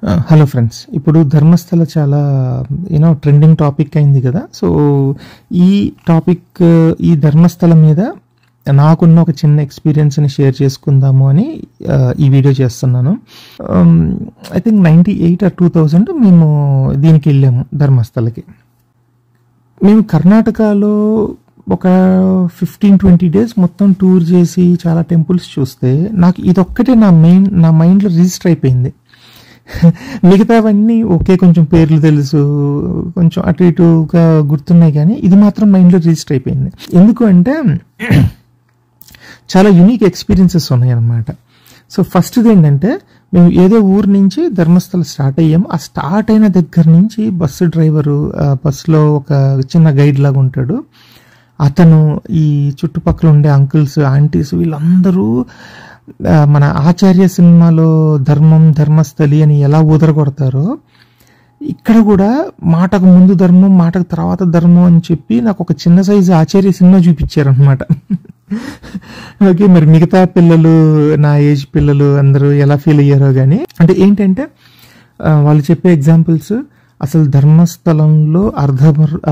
Hello friends, ఇప్పుడు ధర్మస్థల చాలా trending topic అయింది కదా. సో ఈ టాపిక్ ఈ ధర్మస్థలం మీద నాకున్న ఒక చిన్న ఎక్స్పీరియన్స్ని షేర్ చేసుకుందాము అని ఈ వీడియో చేస్తున్నాను. ఐ థింక్ 98 or 2000 మేము దీనికి వెళ్ళాము ధర్మస్థలకి. మేము కర్ణాటకలో ఒక 15-20 days మొత్తం టూర్ చేసి చాలా టెంపుల్స్ చూస్తే నాకు ఇదొక్కటే నా మైండ్లో రిజిస్టర్ అయిపోయింది. మిగతావన్నీ ఓకే, కొంచెం పేర్లు తెలుసు, కొంచెం అటు ఇటుగా గుర్తున్నాయి, కానీ ఇది మాత్రం మైండ్లో రిజిస్టర్ అయిపోయింది. ఎందుకు అంటే చాలా యునిక్ ఎక్స్పీరియన్సెస్ ఉన్నాయి అన్నమాట. సో ఫస్ట్ది ఏంటంటే, మేము ఏదో ఊరు నుంచి ధర్మస్థల స్టార్ట్ అయ్యాము. ఆ స్టార్ట్ అయిన దగ్గర నుంచి బస్సు డ్రైవరు, బస్సులో ఒక చిన్న గైడ్ లాగా ఉంటాడు. అతను ఈ చుట్టుపక్కల ఉండే అంకుల్స్, ఆంటీస్ వీళ్ళందరూ మన ఆచార్య సినిమాలో ధర్మస్థలి అని ఎలా ఊదరగొడతారో, ఇక్కడ కూడా మాటకు ముందు ధర్మం, మాటకు తర్వాత ధర్మం అని చెప్పి నాకు ఒక చిన్న సైజు ఆచార్య సినిమా చూపించారనమాట. ఓకే, మరి మిగతా పిల్లలు, నా ఏజ్ పిల్లలు అందరూ ఎలా ఫీల్ అయ్యారో కానీ, అంటే ఏంటంటే వాళ్ళు చెప్పే ఎగ్జాంపుల్స్, అసలు ధర్మస్థలంలో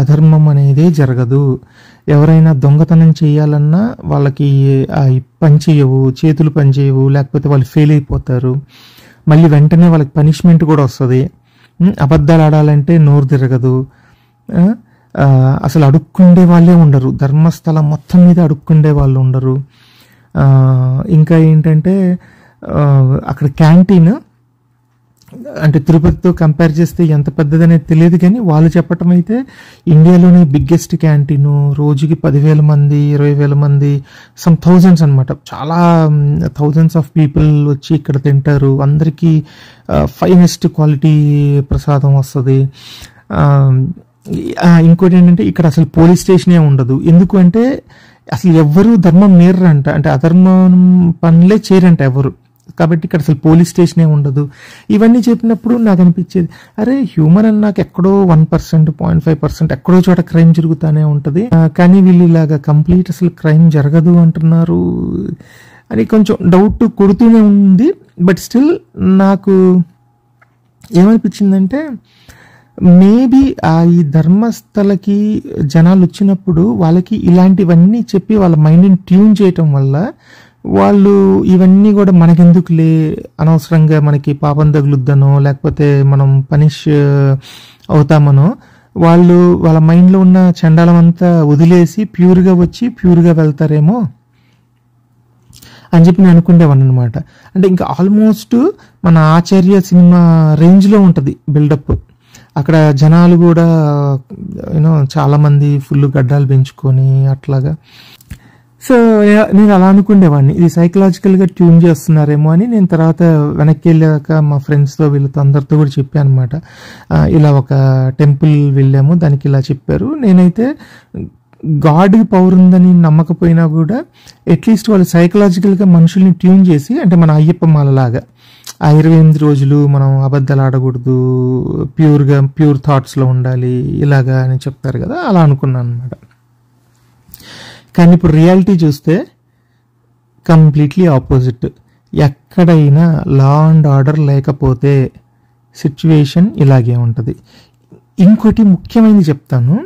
అధర్మం అనేది జరగదు. ఎవరైనా దొంగతనం చేయాలన్నా వాళ్ళకి పని చేయవు, చేతులు పని చేయవు, లేకపోతే వాళ్ళు ఫెయిల్ అయిపోతారు. మళ్ళీ వెంటనే వాళ్ళకి పనిష్మెంట్ కూడా వస్తుంది. అబద్ధాలు ఆడాలంటే నోరు తిరగదు. అసలు అడుక్కుండే వాళ్ళే ఉండరు, ధర్మస్థలం మొత్తం మీద అడుక్కుండే వాళ్ళు ఉండరు. ఇంకా ఏంటంటే అక్కడ క్యాంటీన్ అంటే తిరుపతితో కంపేర్ చేస్తే ఎంత పెద్దదనేది తెలియదు, కానీ వాళ్ళు చెప్పటం అయితే ఇండియాలోనే బిగ్గెస్ట్ క్యాంటీన్, రోజుకి 10,000 మంది 20,000 మంది, సమ్ థౌజండ్స్ అనమాట, చాలా థౌజండ్స్ ఆఫ్ పీపుల్ వచ్చి ఇక్కడ తింటారు. అందరికీ ఫైనెస్ట్ క్వాలిటీ ప్రసాదం వస్తుంది. ఇంకోటి ఏంటంటే, ఇక్కడ అసలు పోలీస్ స్టేషనే ఉండదు. ఎందుకు అంటే అసలు ఎవ్వరు ధర్మం మీరంట, అంటే అధర్మం పనులే చేయరంట ఎవరు, కాబట్టి ఇక్కడ అసలు పోలీస్ స్టేషనే ఉండదు. ఇవన్నీ చెప్పినప్పుడు నాకు అనిపించేది, అరే హ్యూమన్ అని నాకు ఎక్కడో 1%, 0.5% ఎక్కడో చోట క్రైమ్ జరుగుతూనే ఉంటుంది, కానీ వీళ్ళు ఇలాగా కంప్లీట్ అసలు క్రైమ్ జరగదు అంటున్నారు అని కొంచెం డౌట్ కొడుతూనే ఉంది. బట్ స్టిల్ నాకు ఏమనిపించిందంటే, మేబీ ఈ ధర్మస్థలకి జనాలు వచ్చినప్పుడు వాళ్ళకి ఇలాంటివన్నీ చెప్పి వాళ్ళ మైండ్ని ట్యూన్ చేయటం వల్ల వాళ్ళు ఇవన్నీ కూడా మనకెందుకులే, అనవసరంగా మనకి పాపం తగులుద్దనో లేకపోతే మనం పనిష్ అవుతామనో, వాళ్ళు వాళ్ళ మైండ్లో ఉన్న చండాలం అంతా వదిలేసి ప్యూర్గా వచ్చి ప్యూర్గా వెళ్తారేమో అని చెప్పి నేను అనుకునేవాడిని అనమాట. అంటే ఇంకా ఆల్మోస్ట్ మన ఆచార్య సినిమా రేంజ్లో ఉంటుంది బిల్డప్. అక్కడ జనాలు కూడా చాలామంది ఫుల్ గడ్డాలు పెంచుకొని అట్లాగా. సో నేను అలా అనుకునేవాడిని, ఇది సైకలాజికల్గా ట్యూన్ చేస్తున్నారేమో అని. నేను తర్వాత వెనక్కి వెళ్ళాక మా ఫ్రెండ్స్తో వీళ్ళతో అందరితో కూడా చెప్పాను అనమాట, ఇలా ఒక టెంపుల్ వెళ్ళాము, దానికి ఇలా చెప్పారు. నేనైతే గాడ్కి పవర్ ఉందని నమ్మకపోయినా కూడా అట్లీస్ట్ వాళ్ళు సైకలాజికల్గా మనుషుల్ని ట్యూన్ చేసి, అంటే మన అయ్యప్ప మాలలాగా ఆ 28 రోజులు మనం అబద్ధాలు ఆడకూడదు, ప్యూర్ థాట్స్లో ఉండాలి ఇలాగా అని చెప్తారు కదా, అలా అనుకున్నాను అనమాట. కానీ ఇప్పుడు రియాలిటీ చూస్తే కంప్లీట్లీ ఆపోజిట్. ఎక్కడైనా లా అండ్ ఆర్డర్ లేకపోతే సిచ్యువేషన్ ఇలాగే ఉంటుంది. ఇంకోటి ముఖ్యమైనది చెప్తాను,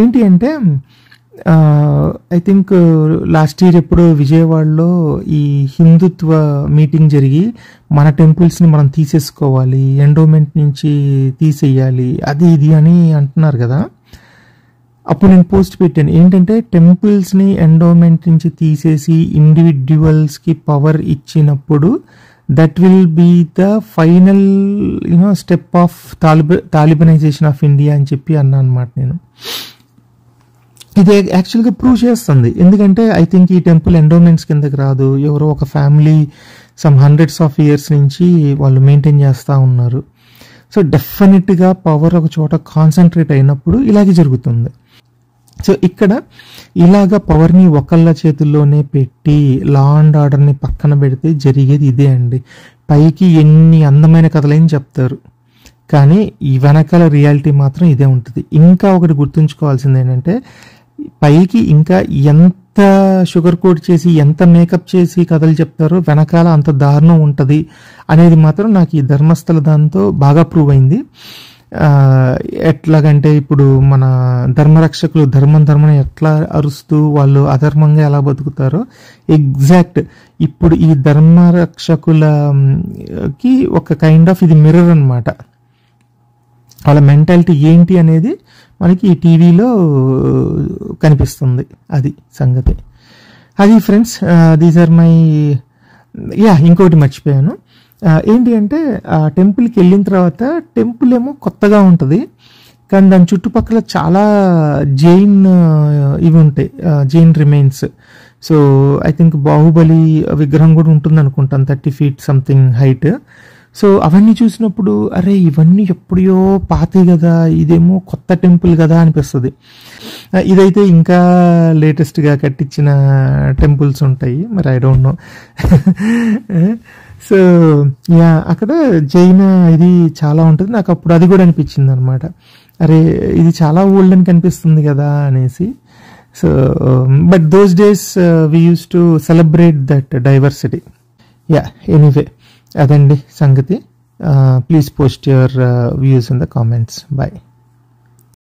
ఏంటి అంటే ఐ థింక్ లాస్ట్ ఇయర్ ఎప్పుడో విజయవాడలో ఈ హిందుత్వ మీటింగ్ జరిగి మన టెంపుల్స్ని మనం తీసేసుకోవాలి, ఎండోమెంట్ నుంచి తీసేయాలి, అది ఇది అని అంటున్నారు కదా. అప్పుడు నేను పోస్ట్ పెట్టాను, ఏంటంటే టెంపుల్స్ని ఎండోమెంట్ నుంచి తీసేసి ఇండివిడ్యువల్స్కి పవర్ ఇచ్చినప్పుడు that will be the final step of Talibanization of India అని చెప్పి అన్నా అనమాట నేను. ఇది యాక్చువల్గా ప్రూవ్ చేస్తుంది, ఎందుకంటే ఐ థింక్ ఈ టెంపుల్ ఎండోమెంట్స్ కిందకి రాదు, ఎవరో ఒక family some hundreds of years నుంచి వాళ్ళు మెయింటైన్ చేస్తూ ఉన్నారు. సో డెఫినెట్గా పవర్ ఒక చోట కాన్సన్ట్రేట్ అయినప్పుడు ఇలాగే జరుగుతుంది. సో ఇక్కడ ఇలాగ పవర్ని ఒకళ్ళ చేతుల్లోనే పెట్టి లా అండ్ ఆర్డర్ని పక్కన పెడితే జరిగేది ఇదే అండి. పైకి ఎన్ని అందమైన కథలైన చెప్తారు, కానీ ఈ వెనకాల రియాలిటీ మాత్రం ఇదే ఉంటుంది. ఇంకా ఒకటి గుర్తుంచుకోవాల్సింది ఏంటంటే, పైకి ఇంకా ఎంత ఎంత షుగర్ కోట్ చేసి ఎంత మేకప్ చేసి కథలు చెప్తారో వెనకాల అంత దారుణం ఉంటుంది అనేది మాత్రం నాకు ఈ ధర్మస్థల దాంతో బాగా ప్రూవ్ అయింది. ఎట్లాగంటే ఇప్పుడు మన ధర్మరక్షకులు ధర్మం ఎట్లా అరుస్తూ వాళ్ళు అధర్మంగా ఎలా బతుకుతారో ఎగ్జాక్ట్ ఇప్పుడు ఈ ధర్మరక్షకులకి ఒక కైండ్ ఆఫ్ ఇది మిర్రర్ అన్నమాట. వాళ్ళ మెంటాలిటీ ఏంటి అనేది మనకి ఈ టీవీలో కనిపిస్తుంది. అది సంగతి. అది ఫ్రెండ్స్, దీస్ ఆర్ మై ఇంకోటి మర్చిపోయాను. ఏంటి అంటే ఆ టెంపుల్కి వెళ్ళిన తర్వాత టెంపుల్ ఏమో కొత్తగా ఉంటుంది, కానీ దాని చుట్టుపక్కల చాలా జైన్ ఇవి ఉంటాయి, Jain remains. So I think Baahubali విగ్రహం కూడా ఉంటుంది అనుకుంటాను, 30 feet సంథింగ్ హైట్. సో అవన్నీ చూసినప్పుడు అరే ఇవన్నీ ఎప్పుడో పాతే కదా, ఇదేమో కొత్త టెంపుల్ కదా అనిపిస్తుంది. ఇదైతే ఇంకా లేటెస్ట్గా కట్టించిన టెంపుల్స్ ఉంటాయి, మరి ఐ డోంట్ నో. సో అక్కడ జైన ఇది చాలా ఉంటుంది. నాకు అప్పుడు అది కూడా అనిపించింది అనమాట, అరే ఇది చాలా ఓల్డ్ అని కనిపిస్తుంది కదా అనేసి. So but those days we use to celebrate that diversity. Anyway అదండి సంగతి. Please post your views in the comments. Bye.